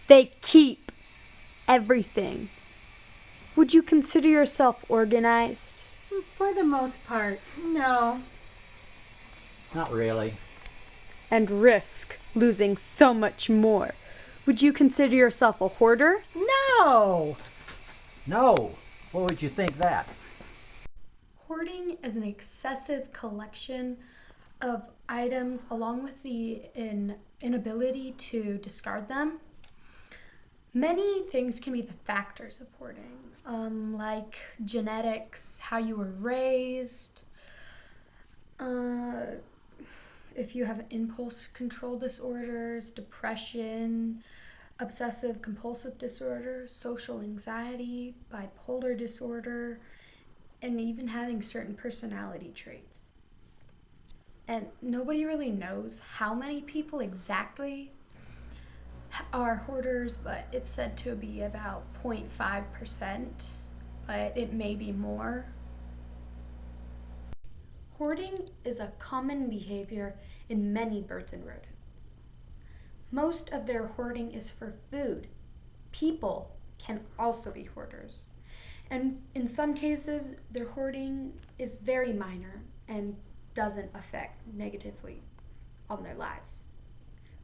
They keep everything. Would you consider yourself organized? For the most part, no. Not really. And risk losing so much more. Would you consider yourself a hoarder? No! No! What would you think that? Hoarding is an excessive collection of items along with the inability to discard them. Many things can be the factors of hoarding, like genetics, how you were raised, if you have impulse control disorders, depression, obsessive compulsive disorder, social anxiety, bipolar disorder, and even having certain personality traits. And nobody really knows how many people exactly are hoarders, but it's said to be about 0.5%, but it may be more. Hoarding is a common behavior in many birds and rodents. Most of their hoarding is for food. People can also be hoarders. And in some cases, their hoarding is very minor and doesn't affect negatively on their lives.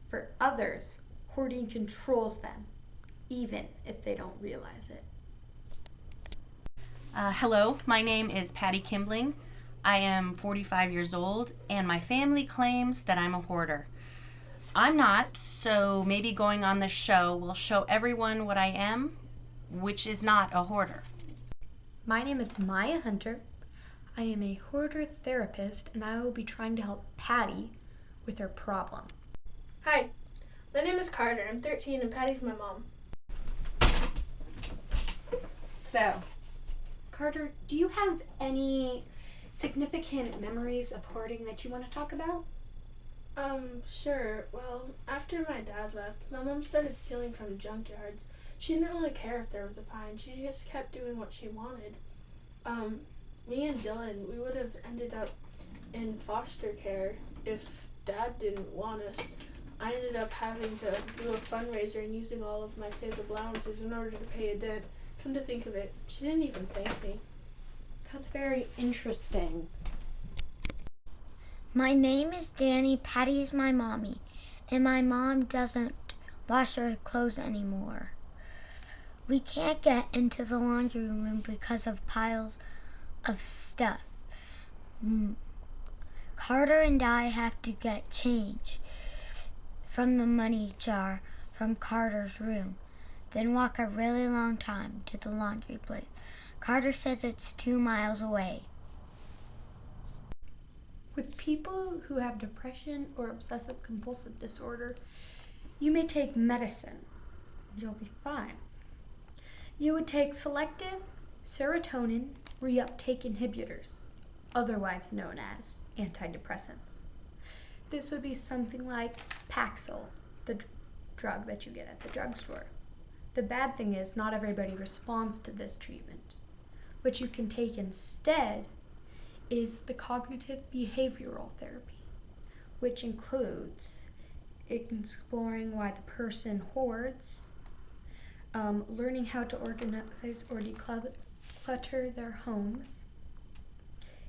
For others, hoarding controls them, even if they don't realize it. Hello, my name is Patty Kimbling. I am 45 years old, and my family claims that I'm a hoarder. I'm not, so maybe going on this show will show everyone what I am, which is not a hoarder. My name is Maya Hunter. I am a hoarder therapist, and I will be trying to help Patty with her problem. Hi, my name is Carter. I'm 13 and Patty's my mom. So, Carter, do you have any significant memories of hoarding that you want to talk about? Sure. Well, after my dad left, my mom started stealing from junkyards. She didn't really care if there was a fine. She just kept doing what she wanted. Me and Dylan, we would have ended up in foster care if Dad didn't want us. I ended up having to do a fundraiser and using all of my saved allowances in order to pay a debt. Come to think of it, she didn't even thank me. That's very interesting. My name is Danny. Patty is my mommy, and my mom doesn't wash her clothes anymore. We can't get into the laundry room because of piles of stuff. Carter and I have to get change from the money jar from Carter's room, then walk a really long time to the laundry place. Carter says it's 2 miles away. With people who have depression or obsessive compulsive disorder, you may take medicine. You'll be fine. You would take selective serotonin reuptake inhibitors, otherwise known as antidepressants. This would be something like Paxil, the drug that you get at the drugstore. The bad thing is not everybody responds to this treatment. What you can take instead is the cognitive behavioral therapy, which includes exploring why the person hoards, learning how to organize or declutter their homes,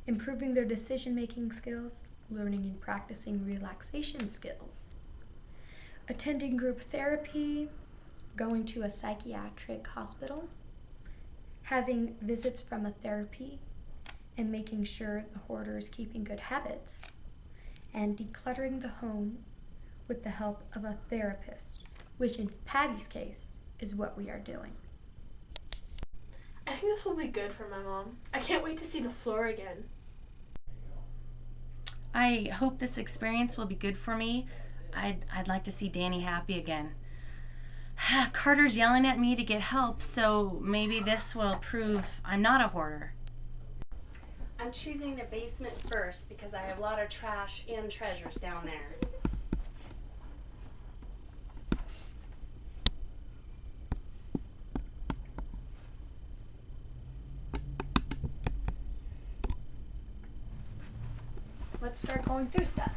improving their decision-making skills, learning and practicing relaxation skills, attending group therapy, going to a psychiatric hospital, having visits from a therapy, and making sure the hoarder is keeping good habits, and decluttering the home with the help of a therapist, which in Patty's case is what we are doing. I think this will be good for my mom. I can't wait to see the floor again. I hope this experience will be good for me. I'd like to see Danny happy again. Carter's yelling at me to get help, so maybe this will prove I'm not a hoarder. I'm choosing the basement first because I have a lot of trash and treasures down there. Let's start going through stuff.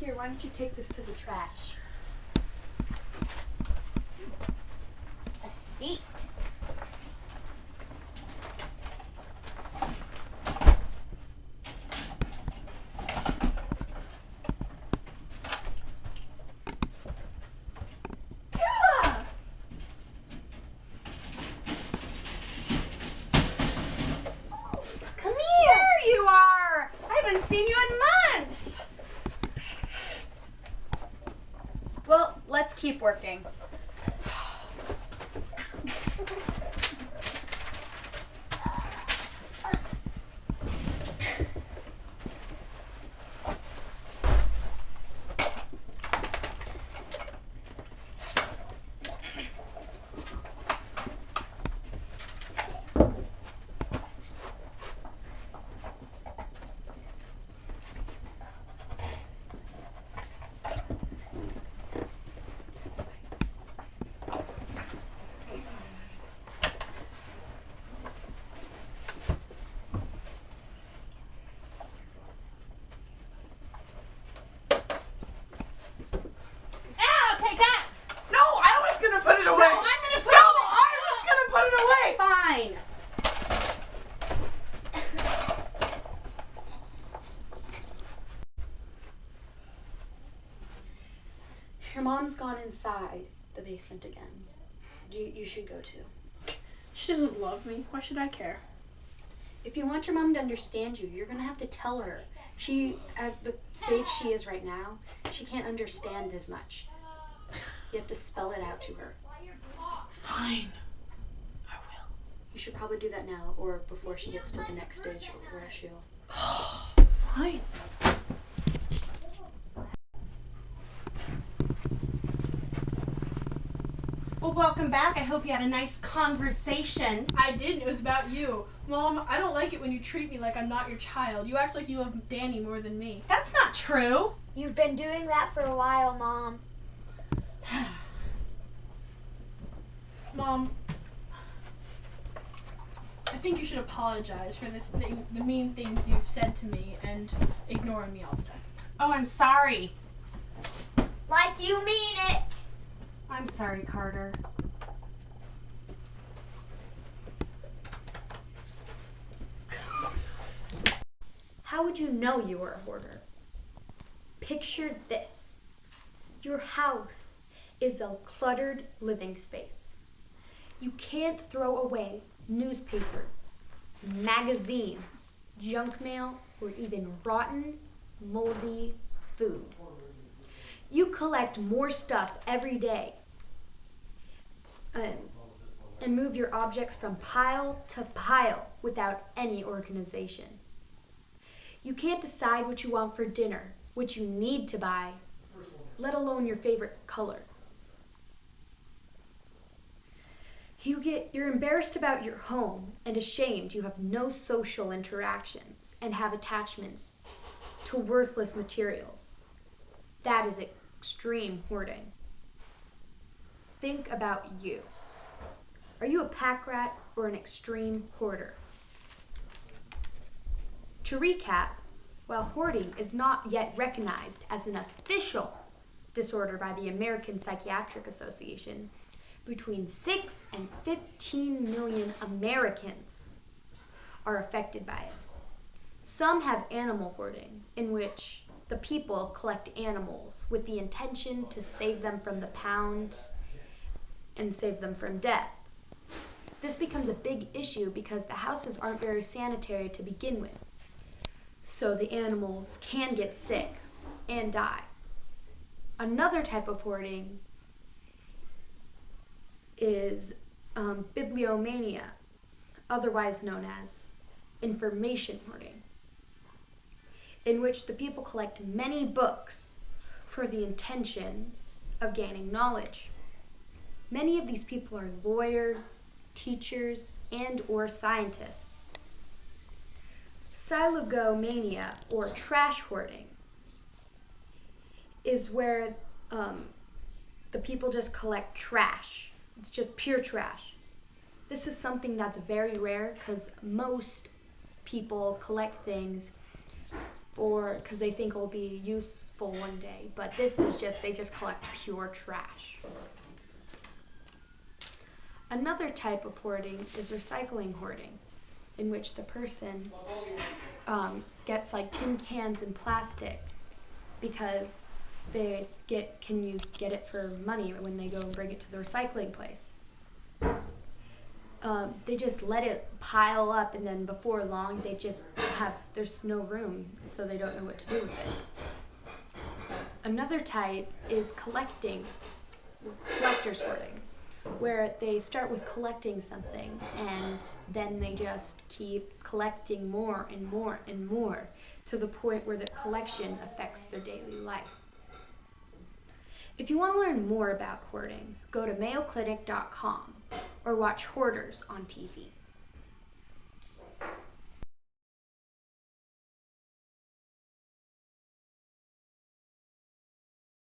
Here, why don't you take this to the trash? seat. Come here! There you are! I haven't seen you in months! Well, let's keep working. Ow, take that! No, I was gonna put it away! No, I'm gonna put it away! No, I was gonna put it away! Fine! Your mom's gone inside the basement again. You should go too. She doesn't love me. Why should I care? If you want your mom to understand you, you're gonna have to tell her. She, at the stage she is right now, she can't understand as much. You have to spell it out to her. Fine. I will. You should probably do that now, or before she gets to the next stage where she'll... Fine. Well, welcome back. I hope you had a nice conversation. I didn't. It was about you. Mom, I don't like it when you treat me like I'm not your child. You act like you love Danny more than me. That's not true. You've been doing that for a while, Mom. Mom, I think you should apologize for the mean things you've said to me and ignoring me all the time. Oh, I'm sorry. Like you mean it. I'm sorry, Carter. How would you know you were a hoarder? Picture this. Your house is a cluttered living space. You can't throw away newspapers, magazines, junk mail, or even rotten, moldy food. You collect more stuff every day and move your objects from pile to pile without any organization. You can't decide what you want for dinner, what you need to buy, let alone your favorite color. You're embarrassed about your home and ashamed you have no social interactions and have attachments to worthless materials. That is extreme hoarding. Think about you. Are you a pack rat or an extreme hoarder? To recap, while hoarding is not yet recognized as an official disorder by the American Psychiatric Association, between 6 and 15 million Americans are affected by it. Some have animal hoarding, in which the people collect animals with the intention to save them from the pound and save them from death. This becomes a big issue because the houses aren't very sanitary to begin with. So the animals can get sick and die. Another type of hoarding is bibliomania, otherwise known as information hoarding, in which the people collect many books for the intention of gaining knowledge. Many of these people are lawyers, teachers, and or scientists. Silogomania, or trash hoarding, is where the people just collect trash. It's just pure trash. This is something that's very rare because most people collect things because they think it'll be useful one day, but this is just, they just collect pure trash. Another type of hoarding is recycling hoarding, in which the person gets like tin cans and plastic because they get it for money when they go and bring it to the recycling place. They just let it pile up, and then before long they just there's no room, so they don't know what to do with it. Another type is collector's hoarding, where they start with collecting something and then they just keep collecting more and more and more to the point where the collection affects their daily life. If you want to learn more about hoarding, go to mayoclinic.com or watch Hoarders on TV.